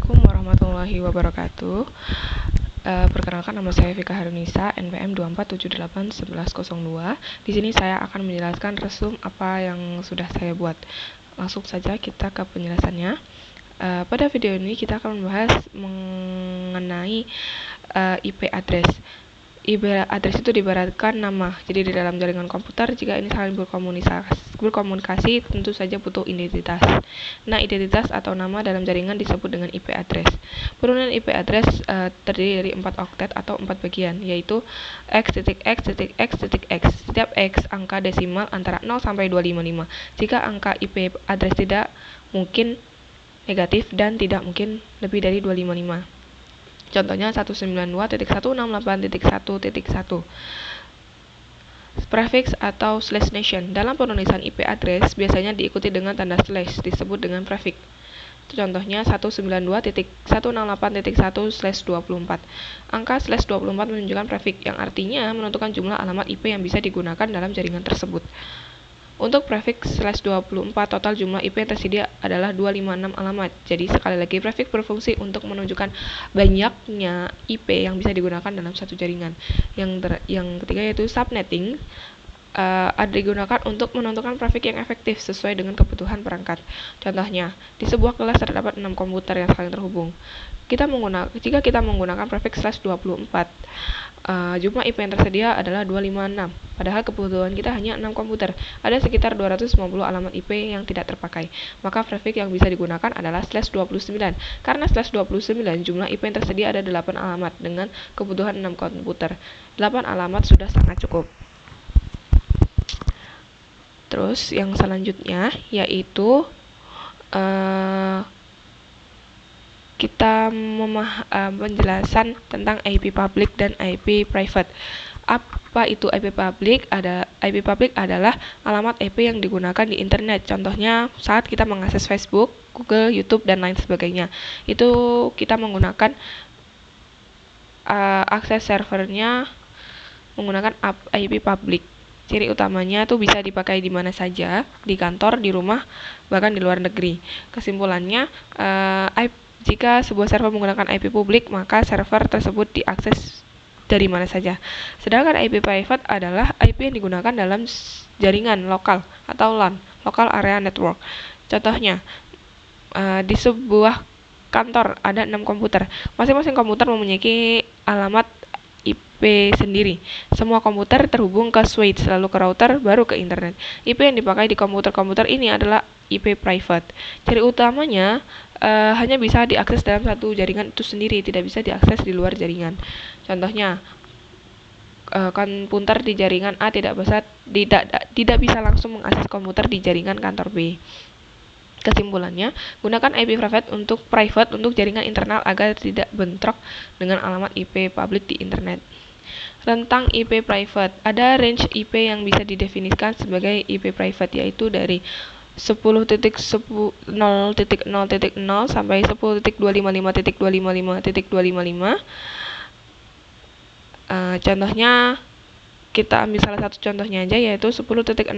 Assalamualaikum warahmatullahi wabarakatuh. Perkenalkan, nama saya Vika Harunisa, NPM 24781102. Di sini saya akan menjelaskan resume apa yang sudah saya buat. Langsung saja kita ke penjelasannya. Pada video ini kita akan membahas mengenai IP address. IP address itu diibaratkan nama. Jadi di dalam jaringan komputer, jika ini saling berkomunikasi, tentu saja butuh identitas. Nah, identitas atau nama dalam jaringan disebut dengan IP address. Penurunan IP address terdiri dari 4 oktet atau 4 bagian, yaitu x.x.x.x. Setiap x angka desimal antara 0 sampai 255. Jika angka IP address tidak mungkin negatif dan tidak mungkin lebih dari 255. Contohnya 192.168.1.1. Prefix atau slash nation. Dalam penulisan IP address biasanya diikuti dengan tanda slash, disebut dengan prefix. Contohnya 192.168.1/24. Angka /24 menunjukkan prefix yang artinya menentukan jumlah alamat IP yang bisa digunakan dalam jaringan tersebut. Untuk prefix /24, total jumlah IP yang tersedia adalah 256 alamat. Jadi sekali lagi, prefix berfungsi untuk menunjukkan banyaknya IP yang bisa digunakan dalam satu jaringan. Yang ketiga yaitu subnetting. Digunakan untuk menentukan prefix yang efektif sesuai dengan kebutuhan perangkat. Contohnya, di sebuah kelas terdapat 6 komputer yang saling terhubung. Jika kita menggunakan prefix /24, jumlah IP yang tersedia adalah 256. Padahal kebutuhan kita hanya 6 komputer. Ada sekitar 250 alamat IP yang tidak terpakai. Maka prefix yang bisa digunakan adalah /29. Karena /29 jumlah IP yang tersedia ada 8 alamat dengan kebutuhan 6 komputer. 8 alamat sudah sangat cukup. Terus yang selanjutnya yaitu kita penjelasan tentang IP public dan IP private. Apa itu IP public? IP public adalah alamat IP yang digunakan di internet. Contohnya saat kita mengakses Facebook, Google, YouTube, dan lain sebagainya. Itu kita menggunakan akses servernya menggunakan IP public. Ciri utamanya itu bisa dipakai di mana saja, di kantor, di rumah, bahkan di luar negeri. Kesimpulannya, jika sebuah server menggunakan IP publik, maka server tersebut diakses dari mana saja. Sedangkan IP private adalah IP yang digunakan dalam jaringan lokal atau LAN, Local Area Network. Contohnya, di sebuah kantor ada 6 komputer. Masing-masing komputer memiliki alamat IP sendiri. Semua komputer terhubung ke switch, lalu ke router, baru ke internet. IP yang dipakai di komputer-komputer ini adalah IP private. Ciri utamanya hanya bisa diakses dalam satu jaringan itu sendiri, tidak bisa diakses di luar jaringan. Contohnya, komputer di jaringan A tidak bisa langsung mengakses komputer di jaringan kantor B. Kesimpulannya, gunakan IP private untuk jaringan internal agar tidak bentrok dengan alamat IP publik di internet. Tentang IP private, ada range IP yang bisa didefinisikan sebagai IP private, yaitu dari 10.0.0.0 sampai 10.255.255.255. Contohnya, kita ambil salah satu contohnya aja, yaitu 10.0.0.1,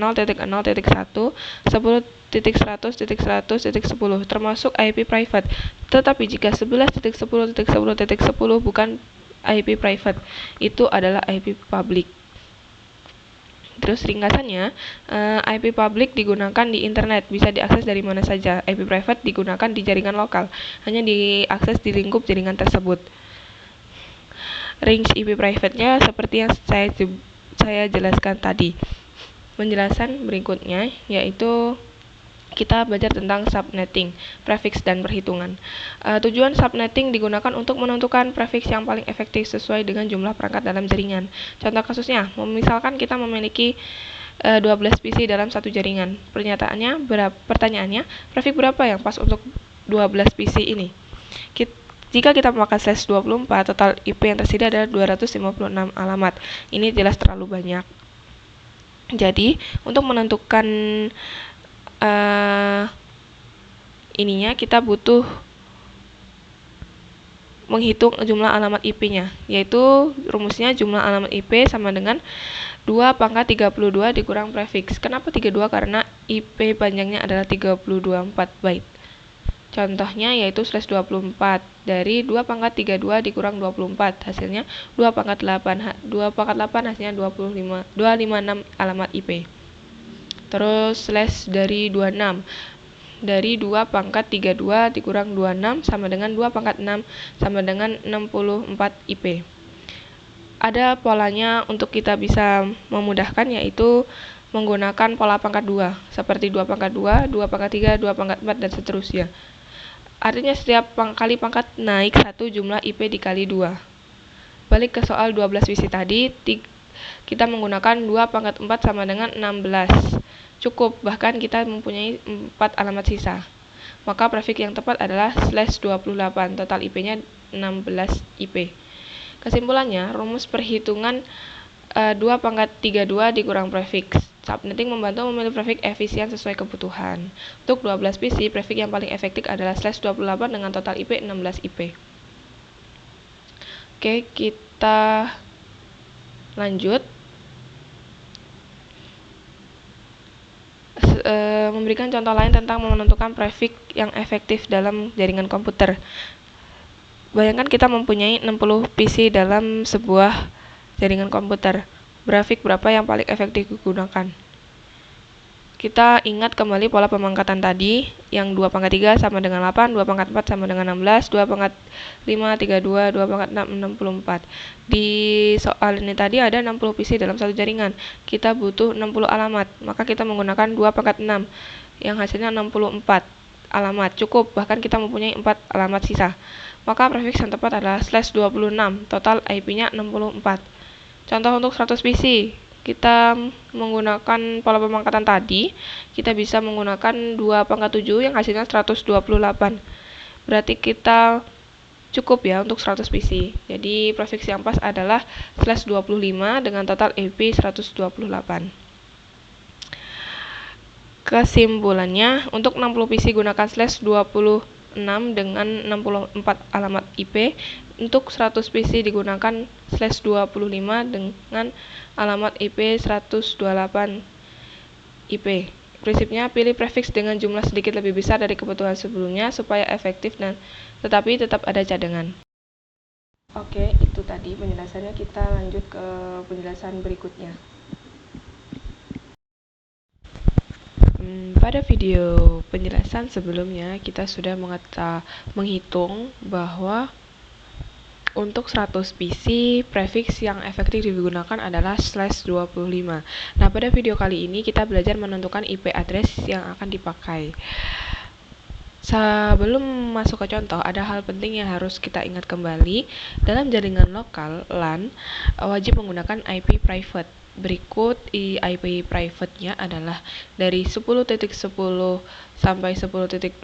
10.100.100.10 termasuk IP private. Tetapi jika 11.10.10.10 bukan IP private, itu adalah IP public. Terus ringkasannya, IP public digunakan di internet, bisa diakses dari mana saja. IP private digunakan di jaringan lokal, hanya diakses di lingkup jaringan tersebut. Range IP private-nya seperti yang saya jelaskan tadi. Penjelasan berikutnya yaitu kita belajar tentang subnetting, prefix dan perhitungan. Tujuan subnetting digunakan untuk menentukan prefix yang paling efektif sesuai dengan jumlah perangkat dalam jaringan. Contoh kasusnya, misalkan kita memiliki 12 PC dalam satu jaringan. Pertanyaannya, prefix berapa yang pas untuk 12 PC ini? Jika kita memakai /24, total IP yang tersedia adalah 256 alamat. Ini jelas terlalu banyak. Jadi, untuk menentukan ininya, kita butuh menghitung jumlah alamat IP-nya, yaitu rumusnya jumlah alamat IP sama dengan 2 pangkat 32 dikurang prefix. Kenapa 32? Karena IP panjangnya adalah 324 byte. Contohnya yaitu slash 24 dari 2 pangkat 32 dikurang 24 hasilnya 2 pangkat 8 hasilnya 256 alamat IP. Terus slash dari 26 dari 2 pangkat 32 dikurang 26 sama dengan 2 pangkat 6 sama dengan 64 IP. Ada polanya untuk kita bisa memudahkan, yaitu menggunakan pola pangkat 2 seperti 2 pangkat 2, 2 pangkat 3, 2 pangkat 4 dan seterusnya. Artinya setiap kali pangkat naik 1 jumlah IP dikali 2. Balik ke soal 12 visi tadi, kita menggunakan 2 pangkat 4 sama dengan 16. Cukup, bahkan kita mempunyai 4 alamat sisa. Maka prefix yang tepat adalah slash 28, total IP-nya 16 IP. Kesimpulannya, rumus perhitungan 2 pangkat 32 dikurang prefix. Subnetting membantu memilih prefix efisien sesuai kebutuhan. Untuk 12 PC, prefix yang paling efektif adalah slash 28 dengan total IP 16 IP. Oke, kita lanjut. Memberikan contoh lain tentang menentukan prefix yang efektif dalam jaringan komputer. Bayangkan kita mempunyai 60 PC dalam sebuah jaringan komputer. Prefix berapa yang paling efektif digunakan? Kita ingat kembali pola pemangkatan tadi, yang 2 pangkat 3 sama dengan 8, 2 pangkat 4 sama dengan 16, 2 pangkat 5, 32, 2 pangkat 6, 64. Di soal ini tadi ada 60 PC dalam satu jaringan. Kita butuh 60 alamat, maka kita menggunakan 2 pangkat 6, yang hasilnya 64 alamat. Cukup, bahkan kita mempunyai 4 alamat sisa. Maka prefix yang tepat adalah slash 26, total IP-nya 64. Contoh untuk 100 PC, kita menggunakan pola pemangkatan tadi, kita bisa menggunakan 2 pangkat 7 yang hasilnya 128. Berarti kita cukup ya untuk 100 PC. Jadi prefix yang pas adalah slash 25 dengan total IP 128. Kesimpulannya, untuk 60 PC gunakan slash 26 dengan 64 alamat IP. Untuk 100 PC digunakan slash 25 dengan alamat IP 128 IP. Prinsipnya, pilih prefix dengan jumlah sedikit lebih besar dari kebutuhan sebelumnya supaya efektif dan tetapi tetap ada cadangan. Oke, itu tadi penjelasannya. Kita lanjut ke penjelasan berikutnya. Pada video penjelasan sebelumnya, kita sudah menghitung bahwa untuk 100 PC, prefix yang efektif digunakan adalah slash 25. Nah, pada video kali ini kita belajar menentukan IP address yang akan dipakai. Sebelum masuk ke contoh, ada hal penting yang harus kita ingat kembali. Dalam jaringan lokal LAN, wajib menggunakan IP private. Berikut IP private-nya adalah dari 10.10 sampai 10.255,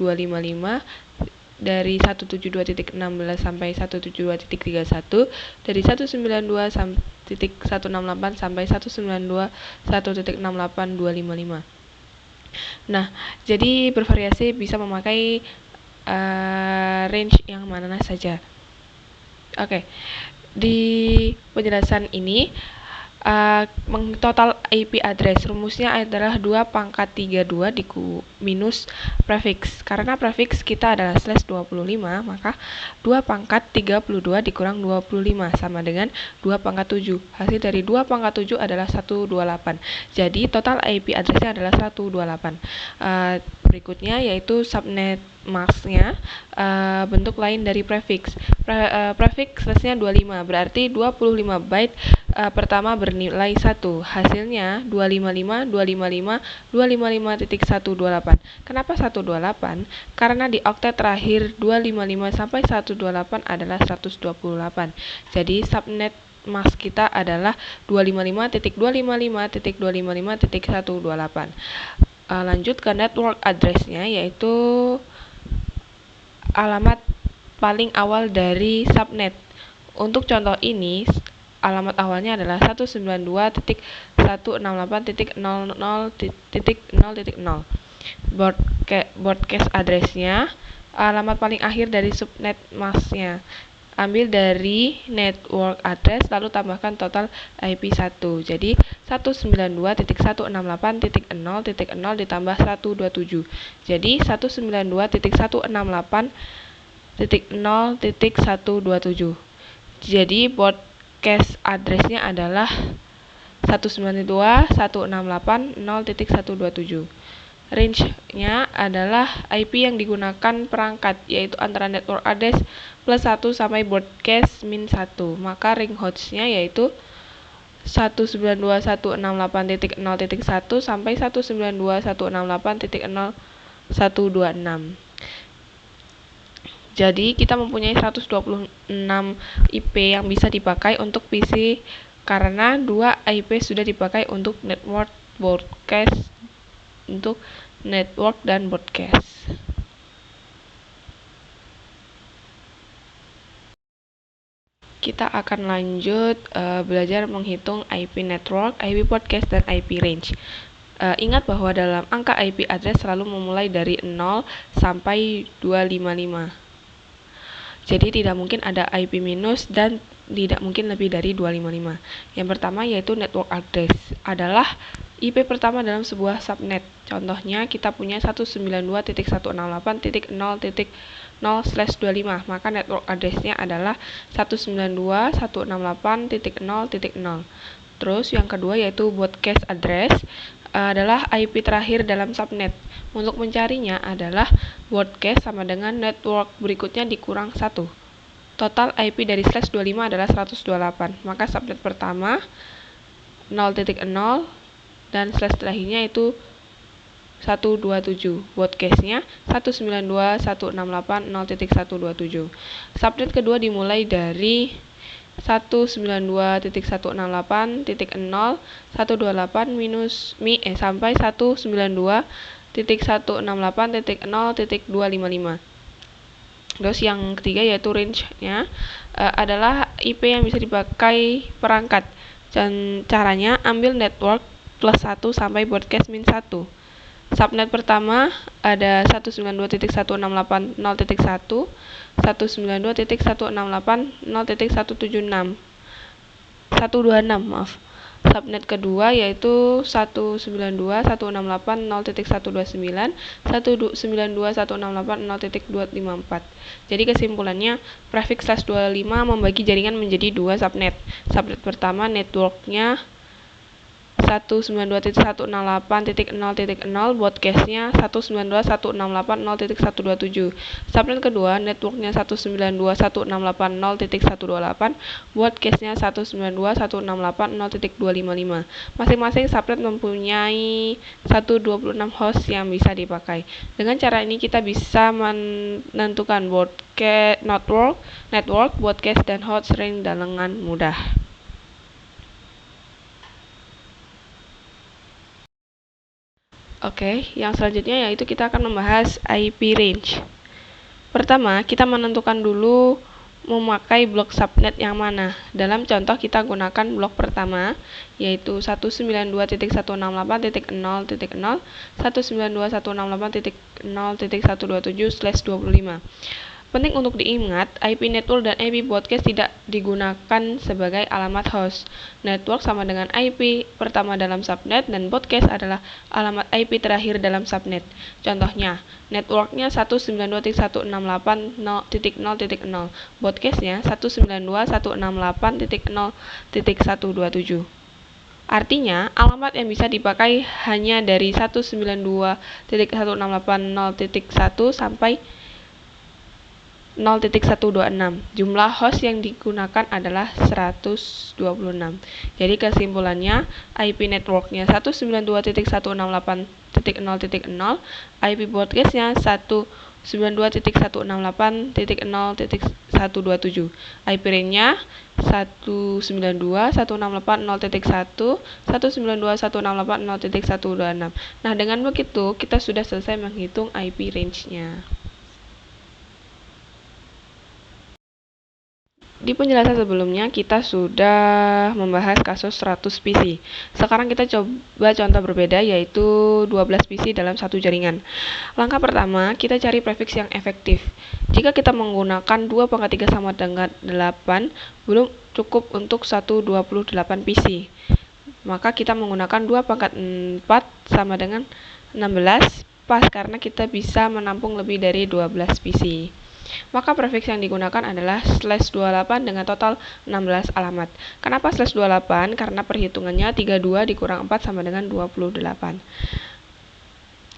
dari 172.16 sampai 172.31, dari 192.168 sampai 192.168.255. Nah, jadi bervariasi, bisa memakai range yang mana saja. Oke, di penjelasan ini total IP address rumusnya adalah 2 pangkat 32 minus prefix. Karena prefix kita adalah slash 25, maka 2 pangkat 32 dikurang 25 sama dengan 2 pangkat 7. Hasil dari 2 pangkat 7 adalah 128. Jadi total IP addressnya adalah 128. Berikutnya yaitu subnet masknya, bentuk lain dari prefix. Prefix slash-nya 25, berarti 25 byte pertama bernilai 1. Hasilnya 255, 255, 255.128. Kenapa 128? Karena di oktet terakhir 255 sampai 128 adalah 128. Jadi subnet mask kita adalah 255.255.255.128. Lanjut ke network address-nya, yaitu alamat paling awal dari subnet. Untuk contoh ini, alamat awalnya adalah 192.168.00.0.0. Broadcast address-nya, alamat paling akhir dari subnet mask-nya. ambil dari network address lalu tambahkan total IP1. Jadi 192.168.0.0 ditambah 127. Jadi 192.168.0.127. Jadi broadcast address-nya adalah 192.168.0.127. Range-nya adalah IP yang digunakan perangkat, yaitu antara network address plus 1 sampai broadcast min 1. Maka ring host-nya yaitu 192.168.0.1 sampai 192.168.0.126. Jadi kita mempunyai 126 IP yang bisa dipakai untuk PC karena 2 IP sudah dipakai untuk network broadcast, untuk network dan broadcast. Kita akan lanjut belajar menghitung IP network, IP broadcast, dan IP range. Ingat bahwa dalam angka IP address selalu memulai dari 0 sampai 255. Jadi tidak mungkin ada IP minus dan tidak mungkin lebih dari 255. Yang pertama yaitu network address adalah IP pertama dalam sebuah subnet. Contohnya kita punya 192.168.0.0/25, maka network address-nya adalah 192.168.0.0. Terus yang kedua yaitu broadcast address adalah IP terakhir dalam subnet. Untuk mencarinya adalah broadcast sama dengan network berikutnya dikurang 1. Total IP dari /25 adalah 128. Maka subnet pertama 0.0 dan slash terakhirnya itu 127. Broadcast-nya 192.168.0.127. Subnet kedua dimulai dari 192.168.0.128 sampai 192.168.0.255. Terus yang ketiga yaitu range-nya adalah IP yang bisa dipakai perangkat. Dan caranya ambil network plus 1 sampai broadcast min 1. Subnet pertama ada 192.168.0.1, 192.168.0.126, maaf. Subnet kedua yaitu 192.168.0.129, 192.168.0.254. Jadi kesimpulannya, prefix /25 membagi jaringan menjadi 2 subnet. Subnet pertama networknya 192.168.0.0, broadcast-nya 192.168.0.127. Subnet kedua networknya 192.168.0.128, broadcast-nya 192.168.0.255. Masing-masing subnet mempunyai 126 host yang bisa dipakai. Dengan cara ini kita bisa menentukan broadcast network, broadcast, dan host range dengan mudah. Oke, yang selanjutnya yaitu kita akan membahas IP range. Pertama, kita menentukan dulu memakai blok subnet yang mana. Dalam contoh kita gunakan blok pertama yaitu 192.168.0.0, 192.168.0.127/25. Penting untuk diingat, IP network dan IP broadcast tidak digunakan sebagai alamat host. Network sama dengan IP pertama dalam subnet dan broadcast adalah alamat IP terakhir dalam subnet. Contohnya, networknya 192.168.0.0, broadcastnya 192.168.0.127. Artinya, alamat yang bisa dipakai hanya dari 192.168.0.1 sampai 0.126. Jumlah host yang digunakan adalah 126. Jadi kesimpulannya, IP networknya 192.168.0.0, IP broadcastnya 192.168.0.127, IP range-nya 192.168.0.1, 192.168.0.126. Nah, dengan begitu kita sudah selesai menghitung IP range-nya. Di penjelasan sebelumnya kita sudah membahas kasus 100 PC. Sekarang kita coba contoh berbeda, yaitu 12 PC dalam satu jaringan. Langkah pertama, kita cari prefiks yang efektif. Jika kita menggunakan 2 pangkat 3 sama dengan 8, belum cukup untuk 128 PC. Maka kita menggunakan 2 pangkat 4 sama dengan 16, pas karena kita bisa menampung lebih dari 12 PC. Maka prefiks yang digunakan adalah /28 dengan total 16 alamat. Kenapa /28? Karena perhitungannya 32 dikurang 4 sama dengan 28.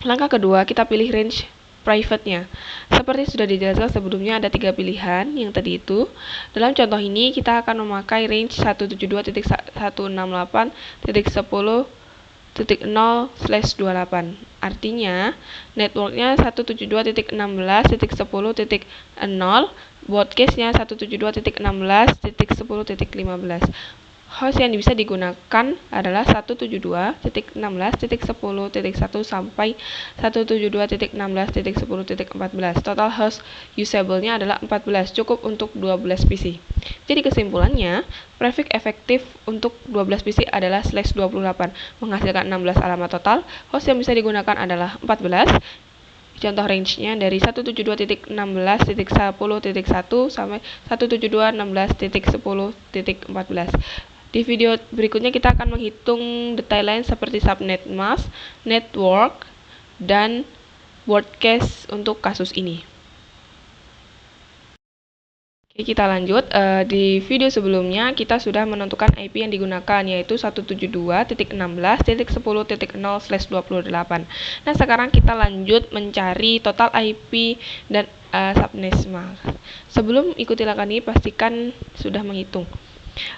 Langkah kedua, kita pilih range private-nya. Seperti sudah dijelaskan sebelumnya, ada 3 pilihan yang tadi itu. Dalam contoh ini, kita akan memakai range 172.168.10/28. Artinya, networknya 172.16.10.0, broadcast-nya 172.16.10.15. Host yang bisa digunakan adalah 172.16.10.1 sampai 172.16.10.14. Total host usable-nya adalah 14, cukup untuk 12 PC. Jadi kesimpulannya, prefiks efektif untuk 12 PC adalah /28, menghasilkan 16 alamat total. Host yang bisa digunakan adalah 14. Contoh range-nya dari 172.16.10.1 sampai 172.16.10.14. Di video berikutnya kita akan menghitung detail lain seperti subnet mask, network, dan broadcast untuk kasus ini. Oke, kita lanjut. Di video sebelumnya kita sudah menentukan IP yang digunakan, yaitu 172.16.10.0/28. Nah, sekarang kita lanjut mencari total IP dan subnet mask. Sebelum ikuti langkah ini, pastikan sudah menghitung.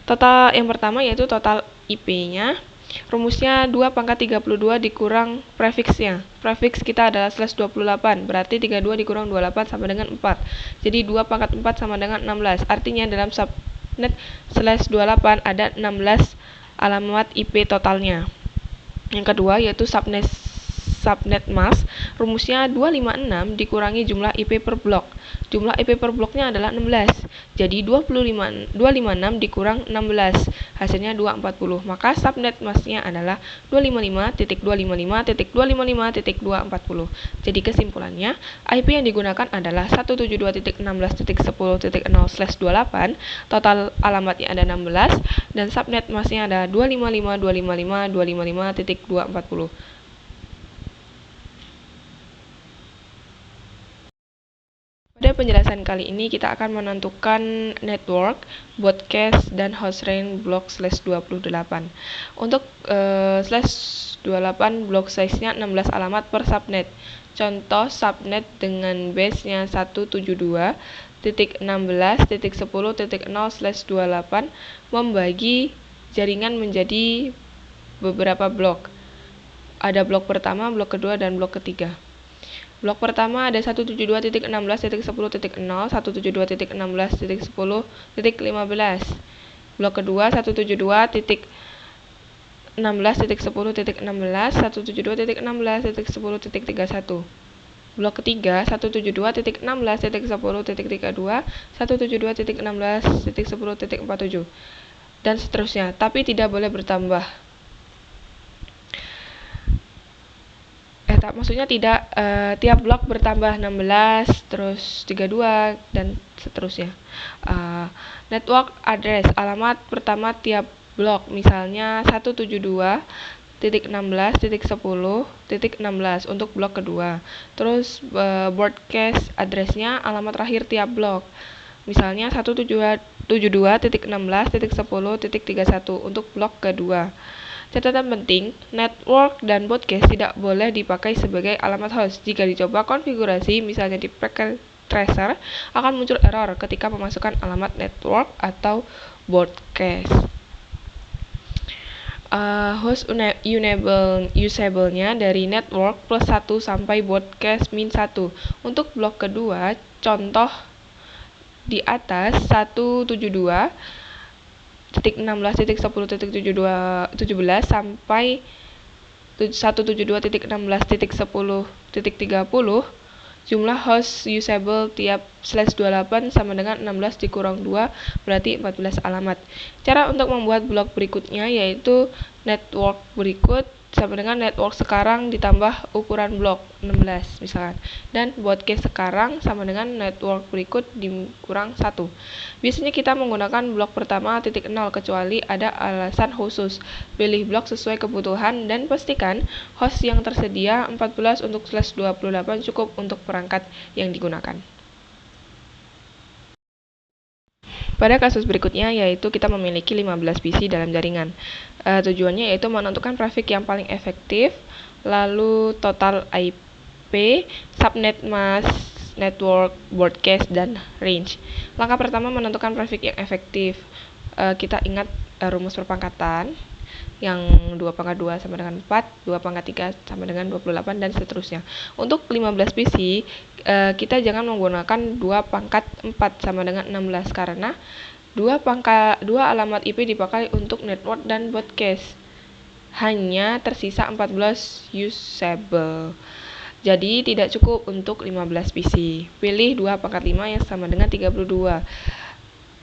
Total yang pertama yaitu total IP-nya. Rumusnya 2 pangkat 32 dikurang prefiksnya. Prefiks kita adalah /28, berarti 32 dikurang 28 sama dengan 4. Jadi 2 pangkat 4 sama dengan 16. Artinya dalam subnet /28 ada 16 alamat IP totalnya. Yang kedua yaitu subnet mask. Rumusnya 256 dikurangi jumlah IP per blok. Jumlah IP per bloknya adalah 16. Jadi 256 dikurang 16, hasilnya 240. Maka subnet masknya adalah 255.255.255.240. Jadi kesimpulannya, IP yang digunakan adalah 172.16.10.0/28, total alamatnya ada 16, dan subnet masknya ada 255.255.255.240. Pada penjelasan kali ini kita akan menentukan network, broadcast, dan host range block /28. Untuk /28 block size-nya 16 alamat per subnet. Contoh subnet dengan base-nya 172.16.10.0/28 membagi jaringan menjadi beberapa blok. Ada blok pertama, blok kedua, dan blok ketiga. Blok pertama ada 172.16.10.0, 172.16.10.15. Blok kedua 172.16.10.16, 172.16.10.31. Blok ketiga 172.16.10.32, 172.16.10.47, dan seterusnya, tapi tidak boleh bertambah. Maksudnya tidak tiap blok bertambah 16, terus 32, dan seterusnya. Network address, alamat pertama tiap blok, misalnya 172.16.10.16 untuk blok kedua. Terus broadcast addressnya alamat terakhir tiap blok, misalnya 172.16.10.31 untuk blok kedua. Catatan penting, network dan broadcast tidak boleh dipakai sebagai alamat host. Jika dicoba konfigurasi, misalnya di packet tracer, akan muncul error ketika memasukkan alamat network atau broadcast. Host usable-nya dari network +1 sampai broadcast -1. Untuk blok kedua, contoh di atas 172.16.10.17 sampai 172.16.10.30. Jumlah host usable tiap /28 sama dengan 16 dikurang 2, berarti 14 alamat. Cara untuk membuat blok berikutnya yaitu network berikut sama dengan network sekarang ditambah ukuran blok 16 misalkan, dan broadcast sekarang sama dengan network berikut dikurang 1. Biasanya kita menggunakan blok pertama titik 0 kecuali ada alasan khusus. Pilih blok sesuai kebutuhan dan pastikan host yang tersedia 14 untuk /28 cukup untuk perangkat yang digunakan. Pada kasus berikutnya yaitu kita memiliki 15 PC dalam jaringan. Tujuannya yaitu menentukan traffic yang paling efektif, lalu total IP, subnet mask, network, broadcast, dan range. Langkah pertama menentukan traffic yang efektif. Kita ingat rumus perpangkatan yang 2/2 sama dengan 4, 2/3 sama dengan 28, dan seterusnya. Untuk 15 PC, kita jangan menggunakan 2/4 sama dengan 16 karena 2 alamat IP dipakai untuk network dan broadcast. Hanya tersisa 14 usable. Jadi tidak cukup untuk 15 PC. Pilih 2/5 yang sama dengan 32.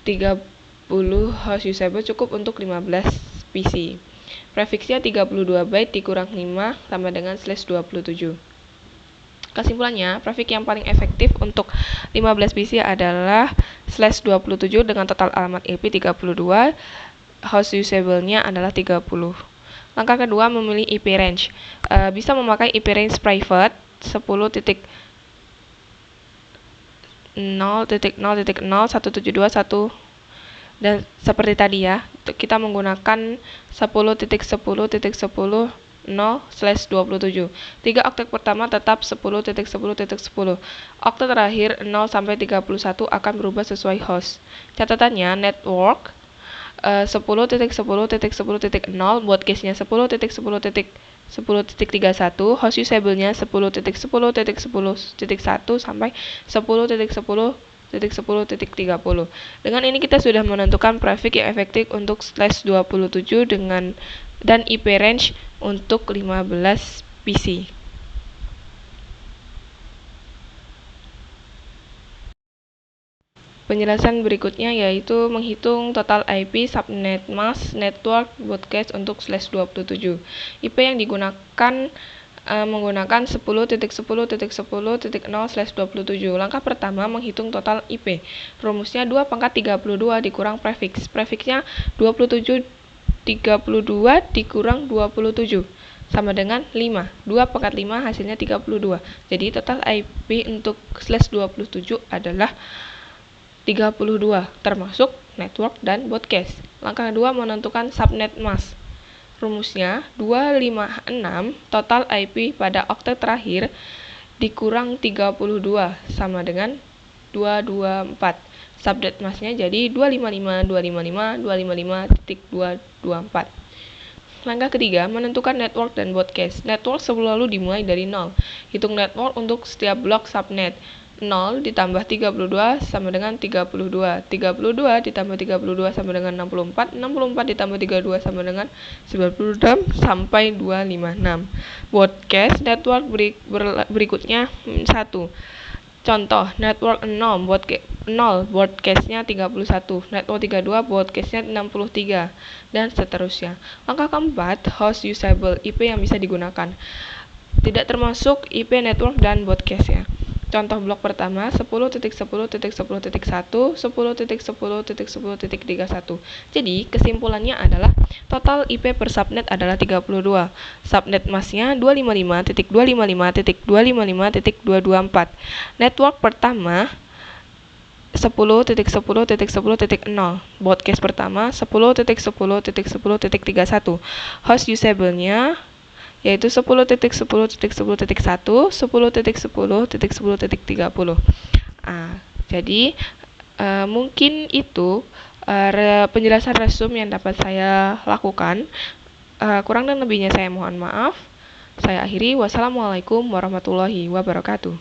30 host usable cukup untuk 15 PC. Prefixnya 32 byte dikurang 5 sama dengan /27. Kesimpulannya, prefix yang paling efektif untuk 15 PC adalah /27 dengan total alamat IP 32, host usable-nya adalah 30. Langkah kedua, memilih IP range. Bisa memakai IP range private 10.0.0.0.172.1 dan seperti tadi ya, kita menggunakan 10.10.10.0/27. 3 oktet pertama tetap 10.10.10. Oktet terakhir 0 sampai 31 akan berubah sesuai host. Catatannya, network 10.10.10.0, broadcast-nya 10.10.10.31, host usable-nya 10.10.10.1 sampai 10.10.10.30. Dengan ini kita sudah menentukan prefix yang efektif untuk /27 dan IP range untuk 15 PC. Penjelasan berikutnya yaitu menghitung total IP, subnet mask, network, broadcast untuk /27. IP yang digunakan menggunakan 10.10.10.0/27. Langkah pertama menghitung total IP. Rumusnya 2/32 dikurang prefix. Prefixnya 27 32 dikurang 27 sama dengan 5. 2/5 hasilnya 32. Jadi total IP untuk /27 adalah 32 termasuk network dan broadcast. Langkah kedua menentukan subnet mask. Rumusnya 256 total IP pada oktet terakhir dikurang 32 sama dengan 224. Subnet masknya jadi 255.255.255.224. Langkah ketiga menentukan network dan broadcast. Network selalu dimulai dari 0. Hitung network untuk setiap blok subnet. 0 ditambah 32 sama dengan 32. 32 ditambah 32 sama dengan 64. 64 ditambah 32 sama dengan 96 sampai 256. Broadcast network berikutnya 1. Contoh, network 0 broadcast-nya 31, network 32 broadcast-nya 63, dan seterusnya. Langkah keempat, host usable, IP yang bisa digunakan. Tidak termasuk IP network dan broadcast ya. Contoh blok pertama 10.10.10.1, 10.10.10.31. Jadi kesimpulannya adalah total IP per subnet adalah 32. Subnet masknya 255.255.255.224. Network pertama 10.10.10.0. Broadcast pertama 10.10.10.31. Host usable-nya yaitu 10.10.10.1, 10.10.10.30. Jadi mungkin itu penjelasan resume yang dapat saya lakukan. Kurang dan lebihnya saya mohon maaf. Saya akhiri. Wassalamualaikum warahmatullahi wabarakatuh.